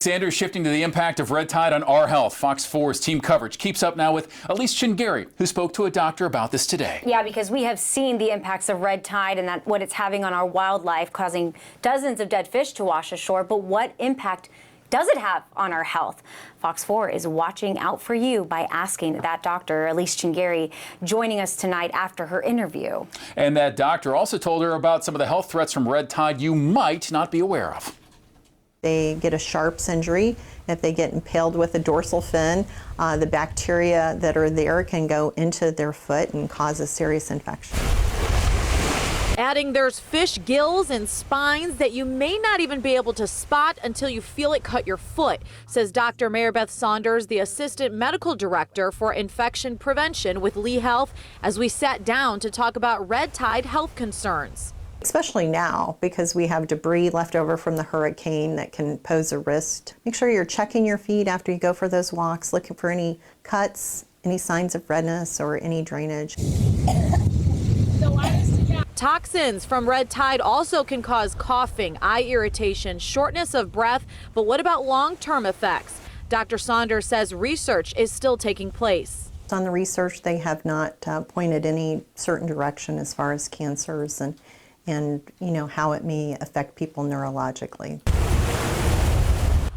Sanders shifting to the impact of red tide on our health. Fox 4's team coverage keeps up now with Elise Chingary, who spoke to a doctor about this today. Yeah, because we have seen the impacts of red tide and what it's having on our wildlife, causing dozens of dead fish to wash ashore. But what impact does it have on our health? Fox 4 is watching out for you by asking that doctor, Elise Chingary, joining us tonight after her interview. And that doctor also told her about some of the health threats from red tide you might not be aware of. They get a Sharps injury. If they get impaled with a dorsal fin, the bacteria that are there can go into their foot and cause a serious infection. Adding there's fish gills and spines that you may not even be able to spot until you feel it cut your foot, says Dr. Marybeth Saunders, the Assistant Medical Director for Infection Prevention with Lee Health, as we sat down to talk about red tide health concerns. Especially now, because we have debris left over from the hurricane that can pose a risk. Make sure you're checking your feet after you go for those walks, looking for any cuts, any signs of redness, or any drainage. Toxins from red tide also can cause coughing, eye irritation, shortness of breath. But what about long-term effects? Dr. Saunders says research is still taking place. On the research, they have not pointed any certain direction as far as cancers and how it may affect people neurologically.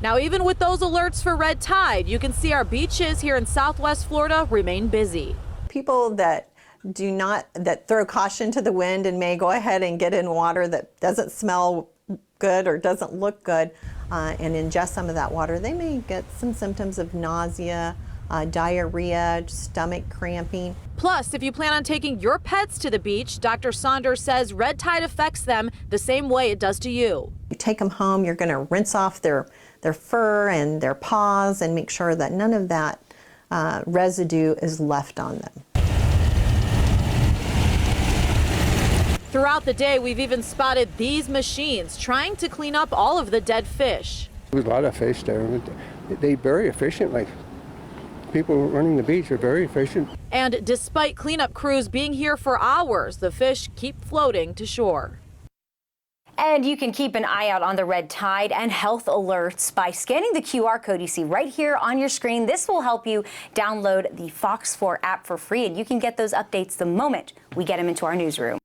Now, even with those alerts for red tide, you can see our beaches here in Southwest Florida remain busy. People that throw caution to the wind and may go ahead and get in water that doesn't smell good or doesn't look good and ingest some of that water, they may get some symptoms of nausea, diarrhea, stomach cramping. Plus, if you plan on taking your pets to the beach, Dr. Saunders says red tide affects them the same way it does to you. You take them home, you're going to rinse off their fur and their paws and make sure that none of that residue is left on them. Throughout the day, we've even spotted these machines trying to clean up all of the dead fish. There's a lot of fish there. They're very efficient. Like, people running the beach are very efficient. And despite cleanup crews being here for hours, the fish keep floating to shore. And you can keep an eye out on the red tide and health alerts by scanning the QR code you see right here on your screen. This will help you download the Fox 4 app for free, and you can get those updates the moment we get them into our newsroom.